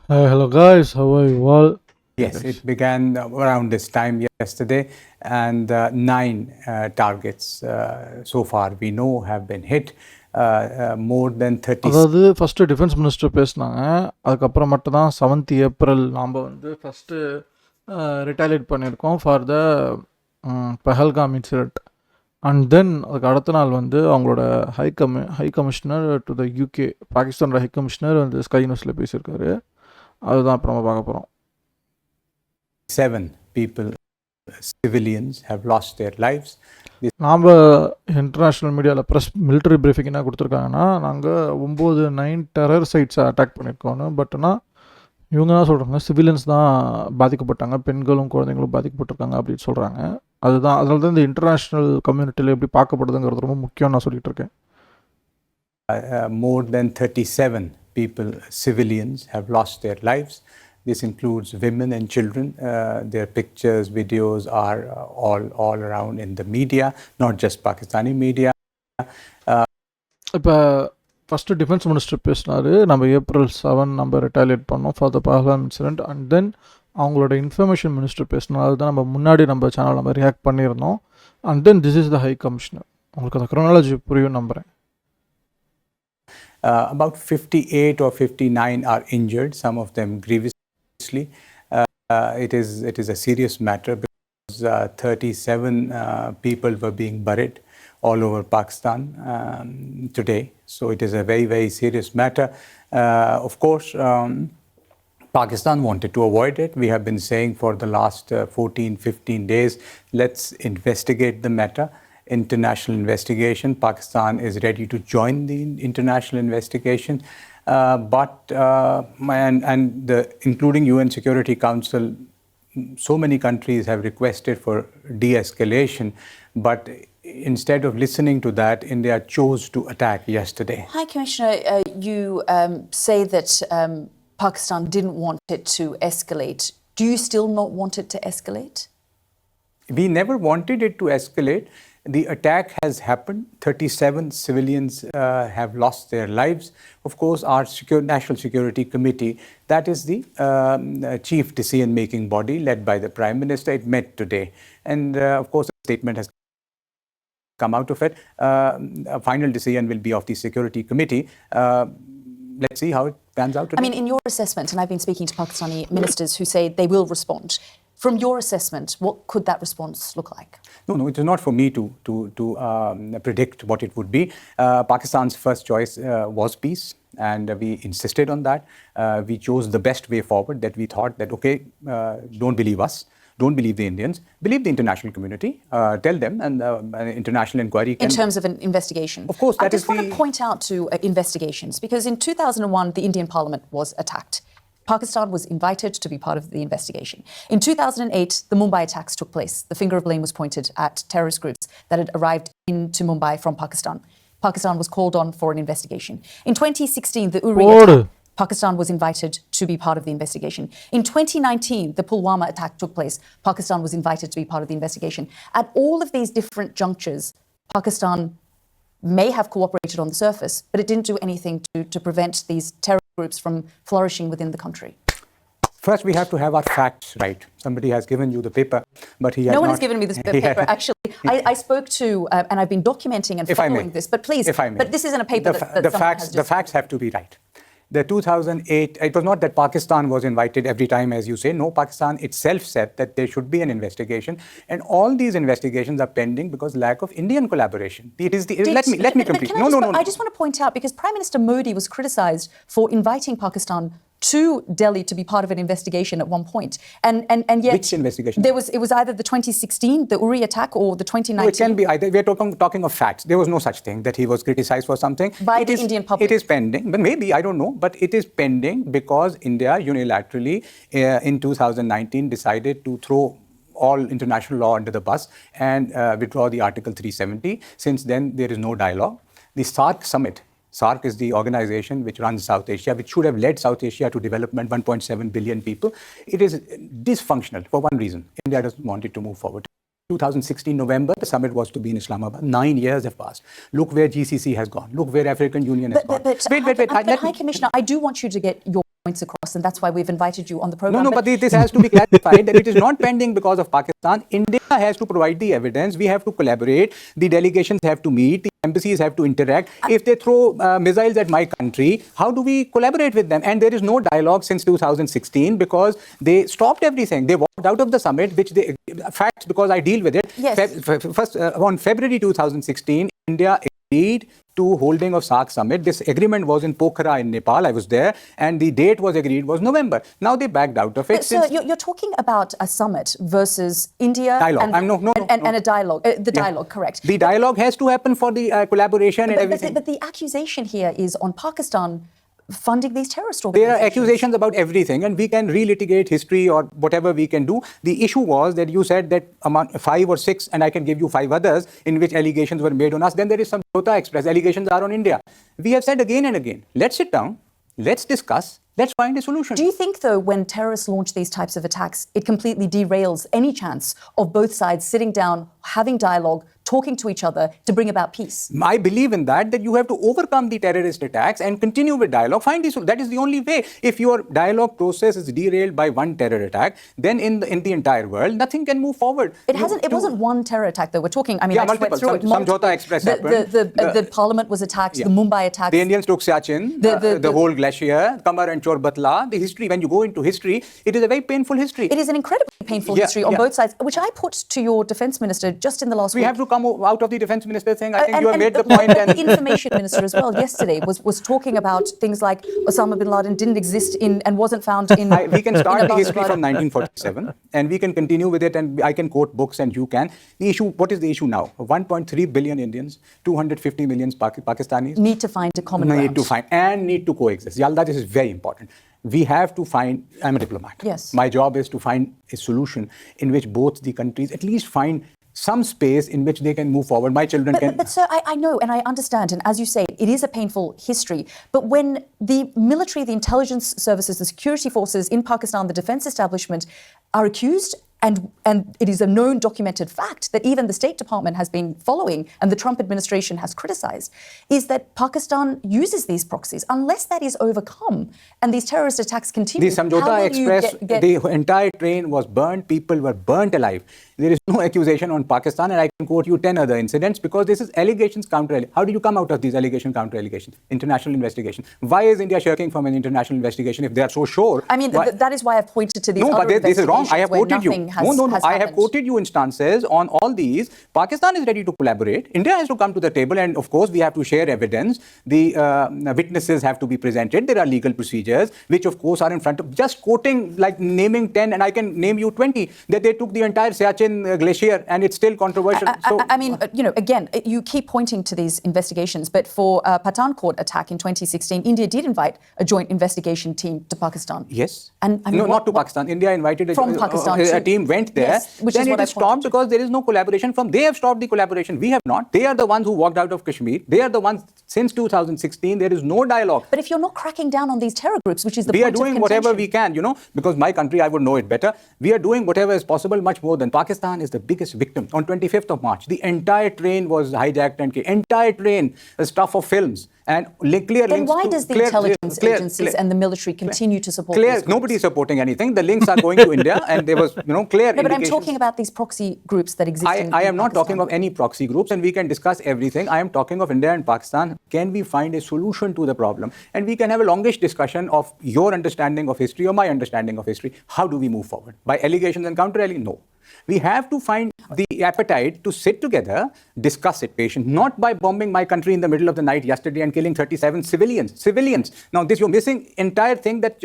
Hi, hello guys, how are you all? Yes, it began around this time yesterday, and 9 targets so far we know have been hit. More than 30. அதாவது first defence minister பேசினாங்க, அதுக்கப்புறம் மட்டும் தான் 7th April நாம் வந்து first retaliate பண்ணியிருக்கோம் for the Pahalgam incident. And then அதுக்கு அடுத்த நாள் வந்து அவங்களோட high commissioner to the UK, பாகிஸ்தானோட ஹை கமிஷனர் வந்து ஸ்கை நியூஸில் பேசியிருக்காரு. அதுதான் இப்போ நம்ம பார்க்க போகிறோம். 7 people, civilians, have lost their lives. நாம் இன்டர்நேஷ்னல் மீடியாவில் ப்ரெஸ் மிலிட்ரி பிரீஃபிங் என்ன கொடுத்துருக்காங்கன்னா, நாங்கள் 9 டெரர் சைட்ஸை அட்டாக் பண்ணியிருக்கோன்னு. பட் ஆனால் இவங்க தான் சொல்கிறாங்க சிவிலியன்ஸ் தான் பாதிக்கப்பட்டாங்க, பெண்களும் குழந்தைங்களும் பாதிக்கப்பட்டிருக்காங்க அப்படின்னு சொல்கிறாங்க. அதுதான் அதனால தான் இந்த இன்டர்நேஷ்னல் கம்யூனிட்டியில் எப்படி பார்க்கப்படுதுங்கிறது ரொம்ப முக்கியம் நான் சொல்லிட்டு இருக்கேன். More than 37 people, civilians, have lost their lives. This includes women and children. Their pictures, videos are all around in the media, not just Pakistani media. இப்போ ஃபஸ்ட்டு டிஃபென்ஸ் மினிஸ்டர் பேசினார், நம்ம April 7 நம்ம ரிட்டாலியேட் பண்ணோம் for the Pahalgam incident. And then அவங்களோட information minister பேசினார், அதுதான் நம்ம முன்னாடி நம்ம சேனல் நம்ம ரியாக்ட் பண்ணியிருந்தோம். And then this is the high commissioner. உங்களுக்கு அந்த க்ரோனாலஜி புரியும் நம்புகிறேன். About 58 or 59 are injured, some of them grievously. It is a serious matter because 37 people were being buried all over Pakistan today. So it is a very serious matter. Of course, Pakistan wanted to avoid it. We have been saying for the last 14-15 days, let's investigate the matter. International investigation. Pakistan is ready to join the international investigation. Including UN Security Council, so many countries have requested for de-escalation, but instead of listening to that, India chose to attack yesterday. Hi, Commissioner. You say that Pakistan didn't want it to escalate. Do you still not want it to escalate? We never wanted it to escalate. The attack has happened. 37 civilians have lost their lives. Of course, our National Security Committee, that is the chief decision-making body led by the Prime Minister. It met today. And of course, a statement has come out of it. A final decision will be of the Security Committee. Let's see how it pans out today. I mean, in your assessment, and I've been speaking to Pakistani ministers who say they will respond. From your assessment, what could that response look like? No, it is not for me to predict what it would be. Pakistan's first choice was peace, and we insisted on that. We chose the best way forward, that we thought that, okay, don't believe us, don't believe the Indians, believe the international community, tell them, and an international inquiry can... In terms of an investigation? Of course, I just want to point out to investigations, because in 2001, the Indian Parliament was attacked. Pakistan was invited to be part of the investigation. In 2008, the Mumbai attacks took place. The finger of blame was pointed at terrorist groups that had arrived into Mumbai from Pakistan. Pakistan was called on for an investigation. In 2016, the Uri attack, Pakistan was invited to be part of the investigation. In 2019, the Pulwama attack took place. Pakistan was invited to be part of the investigation. At all of these different junctures, Pakistan may have cooperated on the surface, but it didn't do anything to prevent these terror groups from flourishing within the country. First, we have to have our facts right. Somebody has given you the paper, but he has No one has given me this paper, actually. I spoke to, and I've been documenting and following this, but please, but this isn't a paper the facts have to be right. The 2008, it was not that Pakistan was invited every time, as you say. No, Pakistan itself said that there should be an investigation, and all these investigations are pending because lack of Indian collaboration. It is the let me complete. No. I just want to point out, because Prime Minister Modi was criticised for inviting Pakistan to Delhi to be part of an investigation at one point, and yet which investigation? It was either the 2016, the Uri attack, or the 2019. No, it can be either. We are talking of facts. There was no such thing that he was criticised for something by the Indian public. It is pending, but maybe, I don't know, but it is pending because India unilaterally in 2019 decided to throw all international law under the bus and withdraw the Article 370. Since then, there is no dialogue. The SARC summit. SARC is the organization which runs South Asia, which should have led South Asia to development, 1.7 billion people. It is dysfunctional for one reason. India doesn't want it to move forward. 2016 November, the summit was to be in Islamabad. 9 years have passed. Look where GCC has gone. Look where African Union has gone. Wait, High Commissioner, I do want you to get your points across, and that's why we've invited you on the program. No, but this has to be clarified that it is not pending because of Pakistan. India has to provide the evidence. We have to collaborate. The delegations have to meet. The embassies have to interact. If they throw missiles at my country, how do we collaborate with them? And there is no dialogue since 2016 because they stopped everything. They walked out of the summit, which they facts because I deal with it. Yes. First, on February 2016, India agreed to holding of SAARC summit. This agreement was in Pokhara in Nepal. I was there, and the date was agreed was November. Now they backed out of it. So you're talking about a summit versus India dialogue. And a dialogue. The dialogue, correct. The dialogue has to happen for the collaboration and everything. But the accusation here is on Pakistan funding these terrorist There organizations. are accusations about everything, and we can relitigate history or whatever we can do. The issue was that you said that among 5 or 6, and I can give you 5 others, in which allegations were made on us. Then there is some Samjhauta Express. Allegations are on India. We have said again and again, let's sit down, let's discuss, let's find a solution. Do you think, though, when terrorists launch these types of attacks, it completely derails any chance of both sides sitting down, having dialogue, talking to each other to bring about peace? I believe in that you have to overcome the terrorist attacks and continue with dialogue. That is the only way. If your dialogue process is derailed by one terror attack, then in the entire world, nothing can move forward. It wasn't one terror attack, though. We're talking, I mean, I just went through it. Samjhauta Express happened. The parliament was attacked, the Mumbai attacks. The Indians took Siachen, the whole glacier, Kamar and Chor Batla. The history, when you go into history, it is a very painful history. It is an incredibly painful history on both sides, which I put to your defense minister just in the last week. We have to come out of the defense minister thing. I think you have made the point. The information minister as well yesterday was talking about things like Osama bin Laden didn't exist in and wasn't found in. We can start the history from 1947 and we can continue with it, and I can quote books and you can. The issue, what is the issue now? 1.3 billion Indians, 250 million Pakistanis need to find a common ground. Need to coexist. Yalda, this is very important. We have to find, I'm a diplomat. Yes. My job is to find a solution in which both the countries at least find some space in which they can move forward. My children can... But sir, I know and I understand, and as you say, it is a painful history. But when the military, the intelligence services, the security forces in Pakistan, the defense establishment are accused, and it is a known documented fact that even the State Department has been following and the Trump administration has criticized, is that Pakistan uses these proxies. Unless that is overcome and these terrorist attacks continue, the Samjhauta Express, the entire train was burnt, people were burnt alive. There is no accusation on Pakistan, and I can quote you 10 other incidents because this is allegations counter. How do you come out of these allegations counter allegations? International investigation. Why is India shirking from an international investigation if they are so sure? I mean, that is why I've pointed to these other but this is wrong. I have quoted you. I have quoted you instances on all these. Pakistan is ready to collaborate. India has to come to the table, and of course we have to share evidence. The witnesses have to be presented. There are legal procedures, which of course are in front of. Just quoting, like naming 10, and I can name you 20, that they took the entire Siachen glacier, and it's still controversial. I mean, again, you keep pointing to these investigations, but for Pathankot attack in 2016, India did invite a joint investigation team to Pakistan. Yes. And I mean, not to Pakistan. India invited a team went there. Yes, then it is stopped because there is no collaboration from. They have stopped the collaboration. We have not. They are the ones who walked out of Kashmir. They are the ones since 2016. There is no dialogue. But if you're not cracking down on these terror groups, which is the we point are doing of whatever we can, because my country, I would know it better. We are doing whatever is possible, much more than Pakistan is the biggest victim. On 25th of March, the entire train was hijacked and entire train is stuff of films. And clear then links why does the intelligence agencies and the military continue to support these groups? Nobody is supporting anything. The links are going to India, and there was, clear indications. No, but I'm talking about these proxy groups that exist in I am not Pakistan. talking of any proxy groups, and we can discuss everything. I am talking of India and Pakistan. Can we find a solution to the problem? And we can have a longish discussion of your understanding of history or my understanding of history. How do we move forward? By allegations and counter-allegations? No. We have to find the appetite to sit together, discuss it patient, not by bombing my country in the middle of the night yesterday and killing 37 civilians. Now, this you're missing entire thing that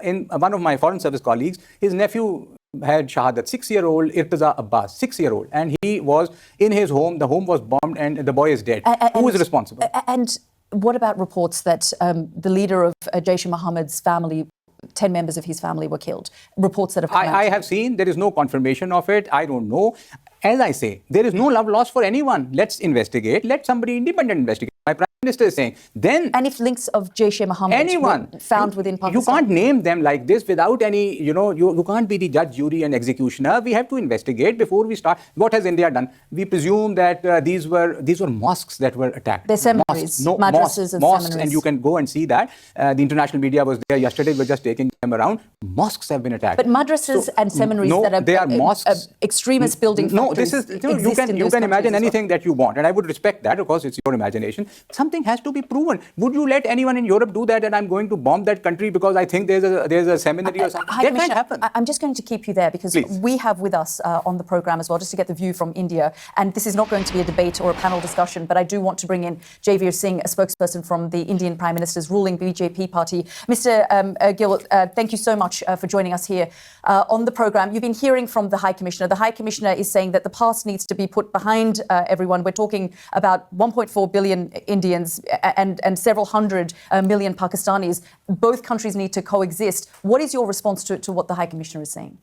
in one of my foreign service colleagues, his nephew had Shahadat, 6-year-old Irtaza Abbas, 6-year-old, and he was in his home. The home was bombed, and the boy is dead. Who is responsible? And what about reports that the leader of Jaish-e-Mohammed's family, 10 members of his family were killed? Reports that have come out. I have seen. There is no confirmation of it. I don't know. As I say, there is no love lost for anyone. Let's investigate. Let somebody independent investigate. My Minister is saying. Then And if links of Jaish-e-Mohammed anyone were found within Pakistan? You can't name them like this without any, you can't be the judge, jury and executioner. We have to investigate before we start. What has India done? We presume that these were mosques that were attacked. They're seminaries, madrasas and mosques, seminaries. and you can go and see that. The international media was there yesterday. We're just taking them around. Mosques have been attacked. But madrasas and seminaries no, that are, they are mosques. Extremist building No, factories this is, exist in you those can imagine countries as well. anything that you want, and I would respect that. Of course, it's your imagination. Something has to be proven. Would you let anyone in Europe do that, and I'm going to bomb that country because I think there's a seminary or something? High That can't Commissioner, happen. I'm just going to keep you there because Please. we have with us on the programme as well, just to get the view from India, and this is not going to be a debate or a panel discussion, but I do want to bring in Javeer Singh, a spokesperson from the Indian Prime Minister's ruling BJP party. Mr. Gill, thank you so much for joining us here on the programme. You've been hearing from the High Commissioner. The High Commissioner is saying that the past needs to be put behind everyone. We're talking about 1.4 billion Indians and several hundred million Pakistanis. Both countries need to coexist. What is your response to what the High Commissioner is saying?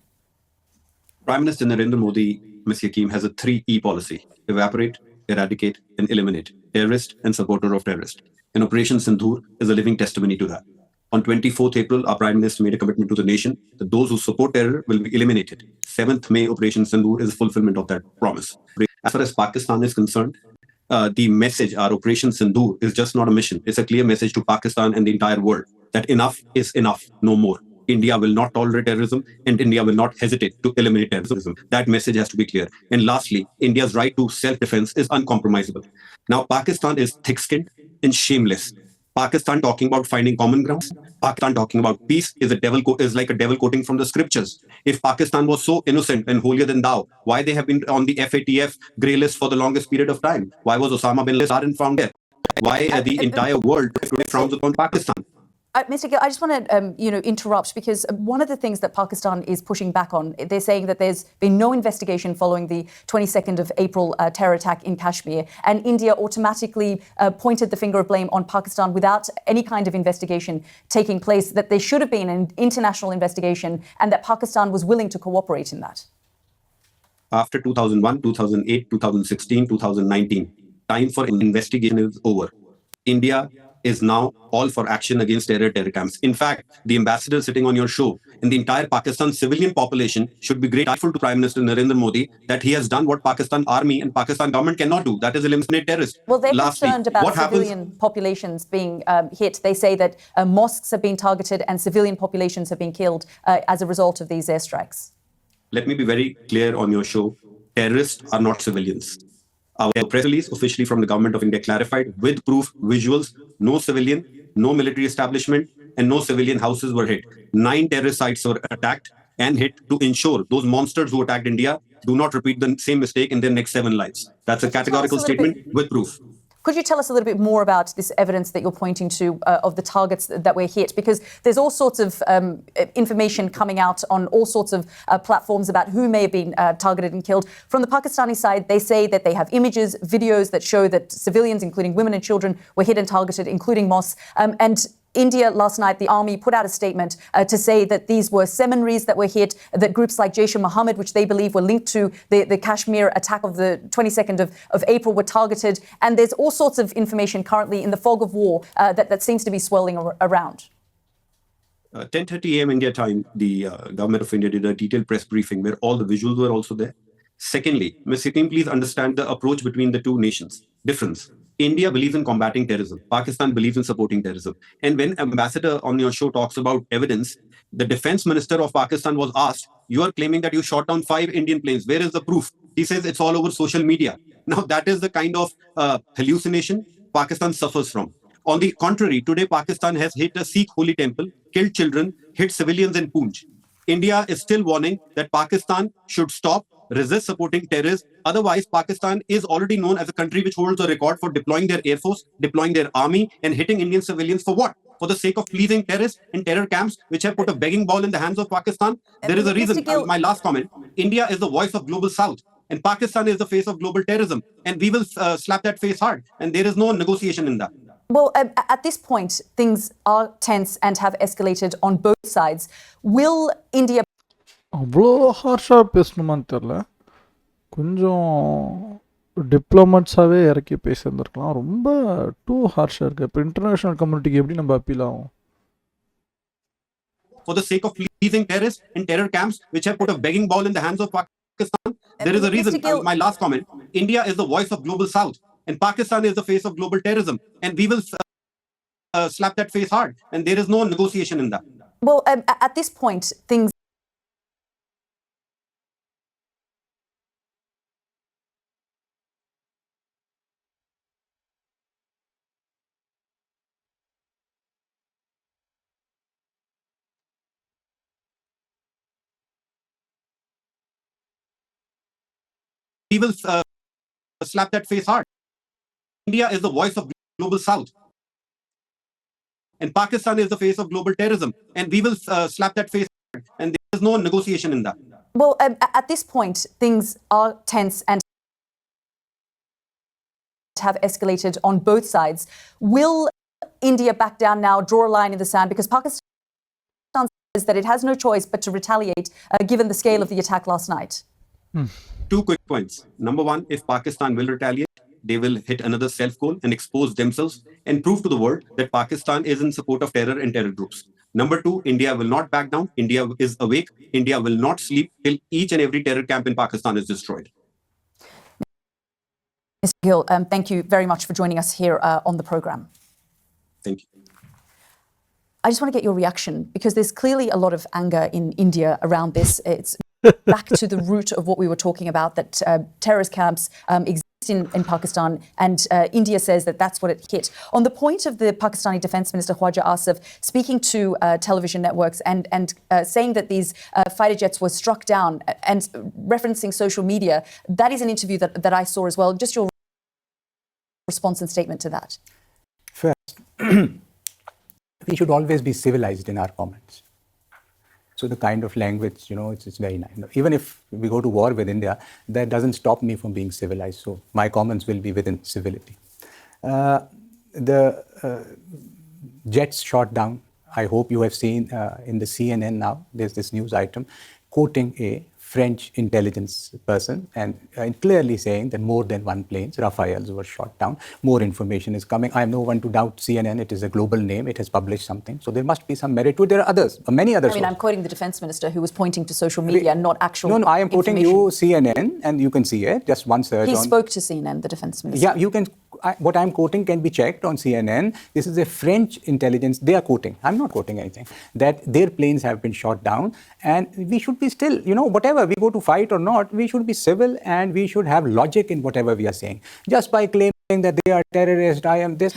Prime Minister Narendra Modi, Ms. Yakeem, has a 3E policy: evaporate, eradicate, and eliminate terrorist and supporter of terrorist. And Operation Sindoor is a living testimony to that. On 24th April, our Prime Minister made a commitment to the nation that those who support terror will be eliminated. 7th May, Operation Sindoor is a fulfillment of that promise. As far as Pakistan is concerned, the message, our Operation Sindoor, is just not a mission. It's a clear message to Pakistan and the entire world that enough is enough, no more. India will not tolerate terrorism, and India will not hesitate to eliminate terrorism. That message has to be clear. And lastly, India's right to self-defense is uncompromisable. Now, Pakistan is thick-skinned and shameless. Pakistan talking about finding common grounds. Pakistan talking about peace is like a devil quoting from the scriptures. If Pakistan was so innocent and holier than thou, why they have been on the FATF grey list for the longest period of time? Why was Osama bin Laden found there? Why the entire world frowns upon Pakistan? Mr. Gill, I just want to, interrupt because one of the things that Pakistan is pushing back on, they're saying that there's been no investigation following the 22nd of April terror attack in Kashmir, and India automatically pointed the finger of blame on Pakistan without any kind of investigation taking place, that there should have been an international investigation and that Pakistan was willing to cooperate in that. After 2001, 2008, 2016, 2019, time for investigation is over. India is now all for action against terror camps. In fact, the ambassador sitting on your show and the entire Pakistan civilian population should be grateful to Prime Minister Narendra Modi that he has done what Pakistan Army and Pakistan government cannot do, that is eliminate terrorists. Well, they're Lastly, concerned about what civilian populations being hit. They say that mosques have been targeted and civilian populations have been killed as a result of these airstrikes. Let me be very clear on your show. Terrorists are not civilians. Our press release officially from the government of India clarified with proof, visuals, no civilian, no military establishment, and no civilian houses were hit. 9 terrorist sites were attacked and hit to ensure those monsters who attacked India do not repeat the same mistake in their next 7 lives. That's a categorical statement with proof. Could you tell us a little bit more about this evidence that you're pointing to of the targets that were hit? Because there's all sorts of information coming out on all sorts of platforms about who may have been targeted and killed. From the Pakistani side, they say that they have images, videos that show that civilians, including women and children, were hit and targeted, including mosques. And India last night, the army put out a statement to say that these were seminaries that were hit, that groups like Jaish-e-Mohammed, which they believe were linked to the Kashmir attack of the 22nd of April, were targeted. And there's all sorts of information currently in the fog of war that seems to be swirling around. 10:30 a.m. India time, the government of India did a detailed press briefing where all the visuals were also there. Secondly, Ms. Yakeem, please understand the approach between the two nations. Difference. India believes in combating terrorism. Pakistan believes in supporting terrorism. And when ambassador on your show talks about evidence, the defense minister of Pakistan was asked, you are claiming that you shot down 5 Indian planes. Where is the proof? He says it's all over social media. Now, that is the kind of hallucination Pakistan suffers from. On the contrary, today Pakistan has hit a Sikh holy temple, killed children, hit civilians in Poonch. India is still warning that Pakistan should stop, resist supporting terrorists. Otherwise, Pakistan is already known as a country which holds a record for deploying their air force, deploying their army, and hitting Indian civilians for what? For the sake of pleasing terrorists and terror camps, which have put a begging bowl in the hands of Pakistan. There is a reason. My last comment. India is the voice of global South, and Pakistan is the face of global terrorism. And we will slap that face hard. And there is no negotiation in that. Well, at this point, things are tense and have escalated on both sides. Will India... அவ்வளோ ஹார்ஷாக பேசணுமான்னு தெரில. கொஞ்சம் டிப்ளமேட்ஸாகவே இறக்கி பேசியிருந்துருக்கலாம். ரொம்ப two ஹார்ஷாக இருக்குது. இப்போ international கம்யூனிட்டிக்கு எப்படி நம்ம அப்பீல் ஆகும்? For the sake of pleasing terrorists in terror camps, which have put a begging ball in the hands of Pakistan, there is a reason. My last comment: India is the voice of global South, and Pakistan is the face of global terrorism, and we will slap that face hard. And there is no negotiation in that. Well, at this point, things. We will slap that face hard. India is the voice of global South, and Pakistan is the face of global terrorism, and we will slap that face hard. And there is no negotiation in that. Well, at this point, things are tense and have escalated on both sides. Will India back down now, draw a line in the sand? Because Pakistan says that it has no choice but to retaliate, given the scale of the attack last night. Two quick points. Number one, if Pakistan will retaliate, they will hit another self-goal and expose themselves and prove to the world that Pakistan is in support of terror and terror groups. Number two, India will not back down. India is awake. India will not sleep till each and every terror camp in Pakistan is destroyed. Mr. Gill, thank you very much for joining us here on the program. Thank you. I just want to get your reaction, because there's clearly a lot of anger in India around this. It's back to the root of what we were talking about, that terrorist camps exist in Pakistan, and India says that that's what it hit. On the point of the Pakistani Defence Minister Khwaja Asif speaking to television networks and saying that these fighter jets were struck down and referencing social media, that is an interview that I saw as well. Just your response and statement to that. First, we should always be civilized in our comments. So the kind of language, it's very nice. Even if we go to war with India, that doesn't stop me from being civilized. So my comments will be within civility. The jets shot down. I hope you have seen in the CNN now, there's this news item quoting a French intelligence person and clearly saying that more than one planes, Rafales, were shot down. More information is coming. I am no one to doubt CNN. It is a global name. It has published something. So there must be some merit to it. There are others, many others. I'm quoting the defense minister who was pointing to social media, not actual No, I am quoting you CNN, and you can see it. Just one search. He spoke to CNN, the defense minister. Yeah, you can. What I'm quoting can be checked on CNN. This is a French intelligence. They are quoting. I'm not quoting anything. That their planes have been shot down, and we should be still, whatever we go to fight or not, we should be civil and we should have logic in whatever we are saying. Just by claiming that they are terrorists, I am this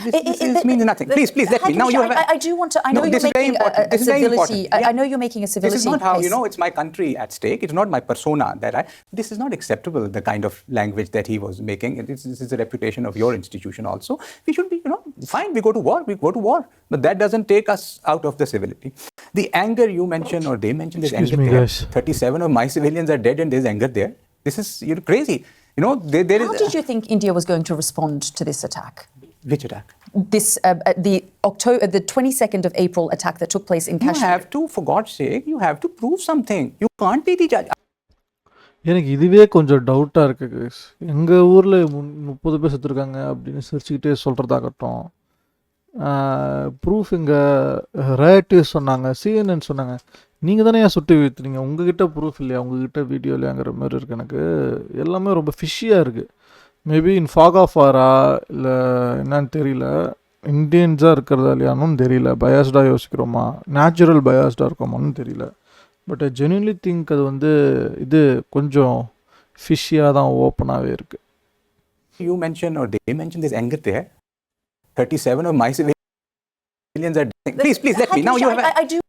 means nothing. Please let me. Now you have. I do want to. I know you're making a civility. I know you're making a civility. This is not how it's my country at stake. It's not my persona This is not acceptable. The kind of language that he was making. This is the reputation of your institution also. We should be, fine. We go to war. But that doesn't take us out of the civility. The anger you mentioned or they mentioned, there's anger there. Guys. 37 of my civilians are dead and there's anger there. This is crazy. How did you think India was going to respond to this attack? Which attack? This the 22nd of April attack that took place in Kashmir. You have to, for God's sake, you have to prove something. You can't be the judge. எனக்கு இதுவே கொஞ்சம் டவுட்டாக இருக்குது guys. எங்கள் ஊரில் 30 பேர் செத்துருக்காங்க அப்படின்னு சிரிச்சுக்கிட்டே சொல்கிறதாகட்டும், ப்ரூஃப் இங்கே ரிலேட்டிவ்ஸ் சொன்னாங்க, CNN சொன்னாங்க. நீங்கள் தானே ஏன் சுட்டு வீழ்த்துனீங்க, உங்ககிட்ட ப்ரூஃப் இல்லையா, உங்ககிட்ட வீடியோ இல்லையாங்கிற மாதிரி இருக்குது. எனக்கு எல்லாமே ரொம்ப ஃபிஷ்ஷியாக இருக்குது. மேபி இன் ஃபாக் ஆஃப் வாரா இல்லை என்னன்னு தெரியல, இண்டியன்ஸாக இருக்கிறதா இல்லையானும் தெரியல, பயாஸ்டாக யோசிக்கிறோமா, நேச்சுரல் பயாஸ்டாக இருக்கோமான்னு தெரியல. பட் ஐ ஜென்யூன்லி திங்க் அது இது கொஞ்சம் ஃபிஷ்ஷியாக தான் ஓப்பனாகவே இருக்குது. You mentioned or they mentioned there's anger there. 37 of my civilians are dead. Please let me. Now you have. I do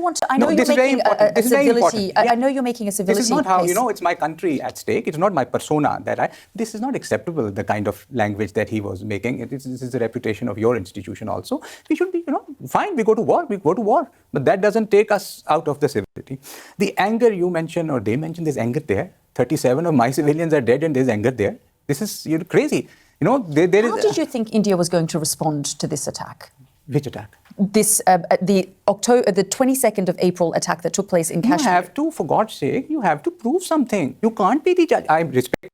want to. I know you're making a civility. I know you're making a civility. This is not how it's my country at stake. It's not my persona This is not acceptable. The kind of language that he was making. This is the reputation of your institution also. We should be, fine. We go to war. But that doesn't take us out of the civility. The anger you mentioned or they mentioned, there's anger there. 37 of my civilians are dead and there's anger there. This is crazy. How did you think India was going to respond to this attack? Which attack? This the 22nd of April attack that took place in Kashmir. You have to, for God's sake, you have to prove something. You can't be the judge. I respect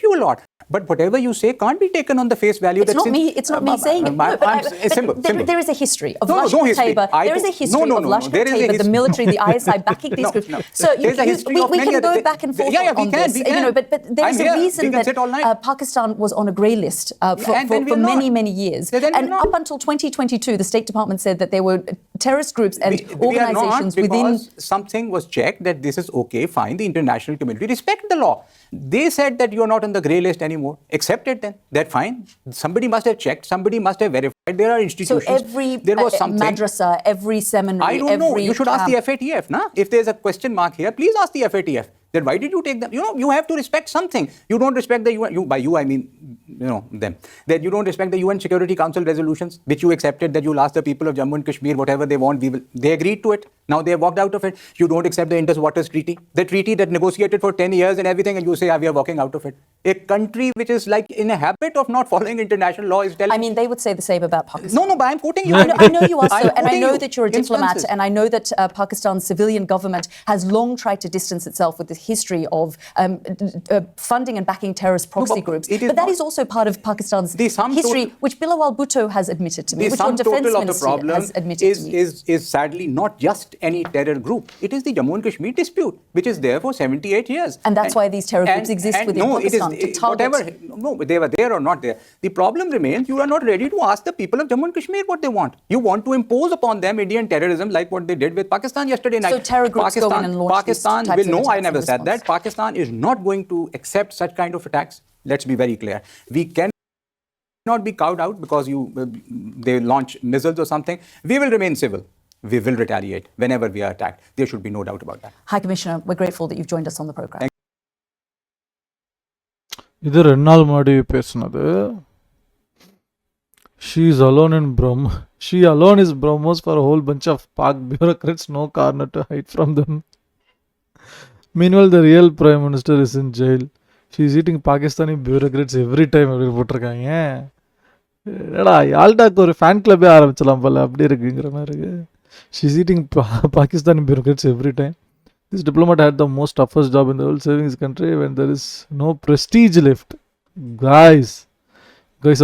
you a lot. But whatever you say can't be taken on the face value. It's not me saying it. No, but there is a history of Lashkar Taiba. There is a history of Lashkar Taiba, the military, the ISI backing these groups. So we can go back and forth on this. But there is a reason that Pakistan was on a grey list for many years. And up until 2022, the State Department said that there were terrorist groups and organizations within. Something was checked that this is okay, fine. The international community respect the law. They said that you are not on the grey list anymore. Accept it then. That's fine. Somebody must have checked. Somebody must have verified. There are institutions. So every madrasa, every seminary, I don't know. You should ask the FATF. Na? If there's a question mark here, please ask the FATF. Then why did you take them? You have to respect something. You don't respect the UN. By you, I mean, them. That you don't respect the UN Security Council resolutions, which you accepted that you'll ask the people of Jammu and Kashmir whatever they want. They agreed to it. Now they have walked out of it. You don't accept the Indus Waters Treaty, the treaty that negotiated for 10 years and everything, and you say, we are walking out of it. A country which is like in a habit of not following international law is telling. I mean, they would say the same about Pakistan. No, but I'm quoting you. I know you are so, and I know that you're a diplomat, and I know that Pakistan's civilian government has long tried to distance itself with the history of funding and backing terrorist proxy groups. But that is also part of Pakistan's history, which Bilawal Bhutto has admitted to me, which your defense minister has admitted to me. Is sadly not just any terror group. It is the Jammu and Kashmir dispute, which is there for 78 years. And that's why these terror groups exist within Pakistan, to target. Whatever, they were there or not there. The problem remains, you are not ready to ask the people of Jammu and Kashmir what they want. You want to impose upon them Indian terrorism like what they did with Pakistan yesterday night. So terror groups go in and launch Pakistan these types of attacks I never said that. Pakistan is not going to accept such kind of attacks. Let's be very clear. We cannot be cowed out because they launch missiles or something. We will remain civil. We will retaliate whenever we are attacked. There should be no doubt about that. High Commissioner, we're grateful that you've joined us on the program. இது 2 நாள் முன்னாடி பேசுனது. She is alone in Brahmos. She alone is Brahmos for a whole bunch of PAK bureaucrats. No corner to hide from them. Meanwhile, the real Prime Minister is in jail. She is eating Pakistani bureaucrats every time. அப்படி போட்டிருக்காங்க. என்னடா யாழ்டாக்கு ஒரு fan கிளப்பே ஆரம்பிச்சலாம் போல அப்படி இருக்குங்கிற மாதிரி இருக்கு. She is eating Pakistani bureaucrats every time. This diplomat had the most toughest job in the world, saving his country when there is no prestige left. Guys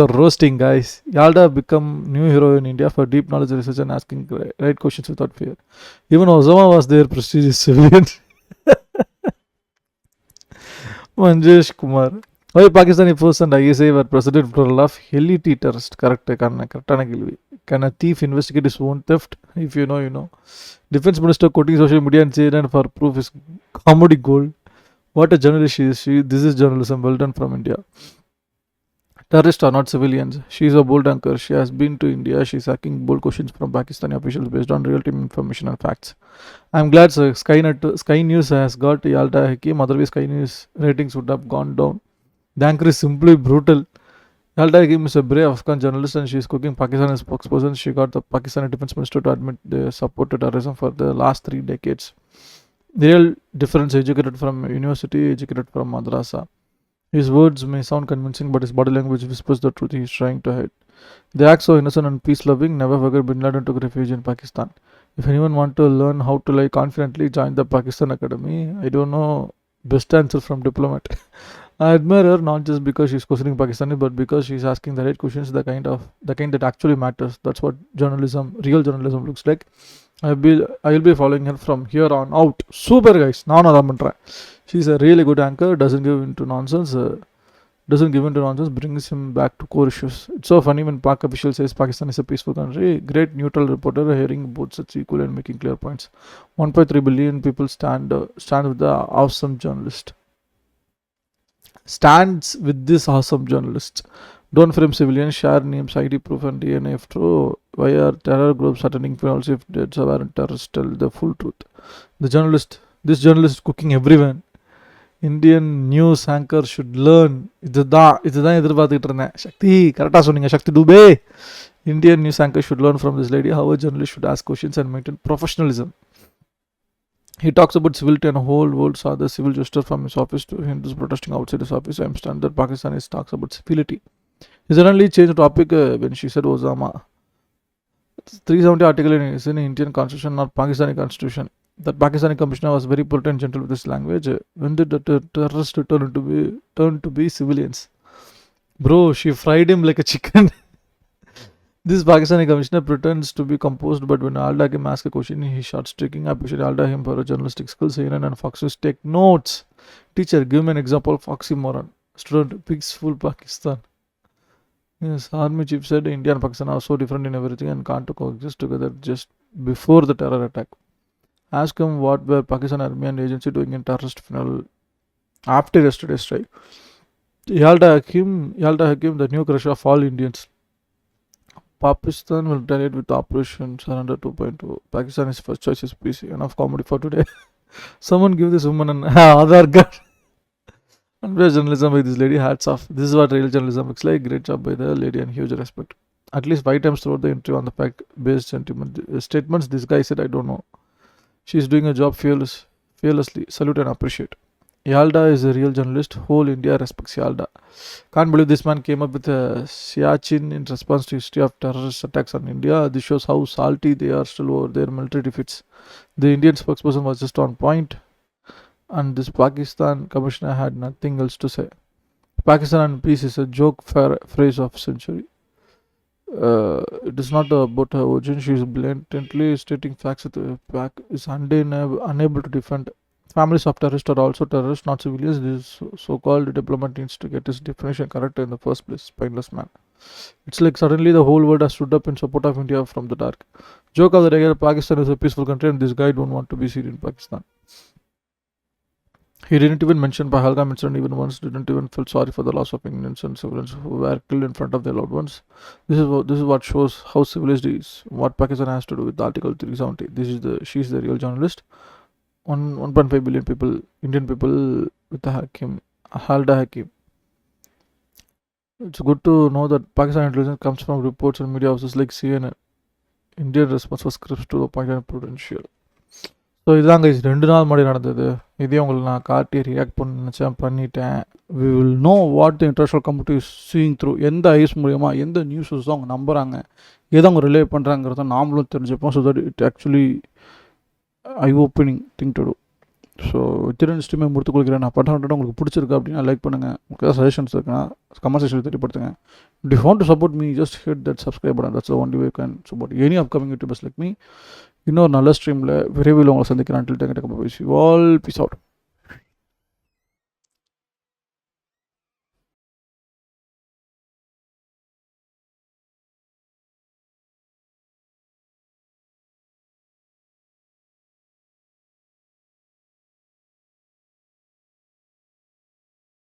are roasting, guys. Yalda become new hero in India for deep knowledge research and asking right questions without fear. Even Osama was there, prestigious civilian. Manjesh Kumar. Why Pakistani force and ISI were president for of elite terrorist? Correct. Can a thief investigate his own theft? If you know, you know. Defense Minister quoting social media and CNN for proof is comedy gold. What a journalist she is. This is journalism well done from India. Terrorists are not civilians. She is a bold anchor. She has been to India. She is asking bold questions from Pakistani officials based on real-time information and facts. I am glad Sky News has got Yalda Hakim. Otherwise, Sky News ratings would have gone down. The anchor is simply brutal. Yalda Hakim is a brave Afghan journalist and she is cooking Pakistani spokesperson. She got the Pakistani defense minister to admit they supported terrorism for the last 3 decades. The real difference, educated from university, educated from madrasa. His words may sound convincing, but his body language whispers the truth he is trying to hide. They act so innocent and peace-loving. Never forget Bin Laden took refuge in Pakistan. If anyone want to learn how to lie confidently, join the Pakistan Academy. I don't know best answer from diplomat. I admire her not just because she's questioning Pakistani, but because she's asking the right questions, the kind that actually matters. That's what journalism, real journalism, looks like. I will be following her from here on out. Super guys. She's a really good anchor. Doesn't give into nonsense. Brings him back to core issues. It's so funny when PAK official says Pakistan is a peaceful country. Great neutral reporter hearing both sides equal and making clear points. 1.3 billion people stand with the awesome journalist. Stands with this awesome journalist. Don't frame civilians, share names, ID proof and DNA if true. Why are terror groups attending funerals if dead weren't terrorists? Tell the full truth. This journalist is cooking everyone. Indian news anchor should learn. இதுதான் எதிர்பார்த்துக்கிட்டு இருந்தேன். சக்தி கரெக்டாக சொன்னீங்க. சக்தி Dubey. Indian news anchor should learn from this lady how a journalist should ask questions and maintain professionalism. He talks about civility and the whole world saw the civil gesture from his office to Hindus protesting outside his office. I understand that Pakistanis talks about civility. He suddenly changed the topic when she said Osama. 370 article is in Indian constitution, not Pakistani constitution. That Pakistani commissioner was very polite and gentle with his language. When did the terrorists turn to be civilians? Bro, she fried him like a chicken. This Pakistani commissioner pretends to be composed, but when Alda Hakim asks a question, he starts taking up. Appreciate Alda him for her journalistic skills. CNN and Fox News take notes. Teacher, give me an example of oxymoron. Student, pigs full Pakistan. Yes, army chief said India and Pakistan are so different in everything and can't coexist together just before the terror attack. Ask him what were Pakistan army and agency doing in terrorist funeral after yesterday's strike. Yalda Hakim, the new crush of all Indians. Pakistan will retaliate with Operation Surrender 2.0. Pakistan's first choice is PC. Enough comedy for today. Someone give this woman an Aadhaar card. Unfair journalism by this lady, hats off. This is what real journalism looks like. Great job by the lady and huge respect. At least 5 times throughout the interview on the fact-based statements, this guy said, I don't know. She's doing her job fearlessly. Salute and appreciate. Yalda is a real journalist. Whole India respects Yalda. Can't believe this man came up with a Siachen in response to history of terrorist attacks on India. This shows how salty they are still over their military defeats. The Indian spokesperson was just on point, and this Pakistan commissioner had nothing else to say. Pakistan and peace is a joke phrase of century. It is not about her origin. She is blatantly stating facts that the PAK is unable to defend. Families of terrorists are also terrorists, not civilians. This so-called diplomat needs to get his definition correct in the first place. Spineless man. It's like suddenly the whole world has stood up in support of India from the dark. Joke of the day, Pakistan is a peaceful country and this guy don't want to be seen in Pakistan. He didn't even mention Pahalgam incident even once, didn't even feel sorry for the loss of Indians and civilians who were killed in front of their loved ones. This is what shows how civilized he is, what Pakistan has to do with Article 370. She's the real journalist. 1.5 billion people, Indian people with the Hakim, Halda Hakim. It's good to know that Pakistan intelligence comes from reports and media houses like CNN. Indian response was crisp to the point and prudential. So இதாங்க இது 2 நாள் முன்னாடி நடந்தது. இதே உங்களுக்கு நான் காட்டி react பண்ண நினச்சேன், பண்ணிட்டேன். We will know what the international community is seeing through. எந்த ஐஸ் மூலிமா எந்த நியூஸஸ் அவங்க நம்புகிறாங்க, எதை அவங்க ரிலே பண்ணுறாங்கிறத நாமளும் தெரிஞ்சுப்போம். So that it actually I opening thing to do. So இத்திரன் ஸ்ட்ரீமை முடித்து கொடுக்குறேன். நான் பண்ணுறேன் உங்களுக்கு பிடிச்சிருக்கு அப்படின்னா லைக் பண்ணுங்கள். உங்களுக்கு ஏதாவது சஜஷன்ஸ் இருக்குன்னா கமெண்ட் செக்ஷனில் தெரியப்படுத்துங்க. If you want to support me, just hit that subscribe button. That's the only way you can support any upcoming YouTubers like me. இன்னொரு நல்ல ஸ்ட்ரீமில் விரைவில் உங்களை சந்திக்கிறேன். Until then, take care. Bye. See you all. Peace out.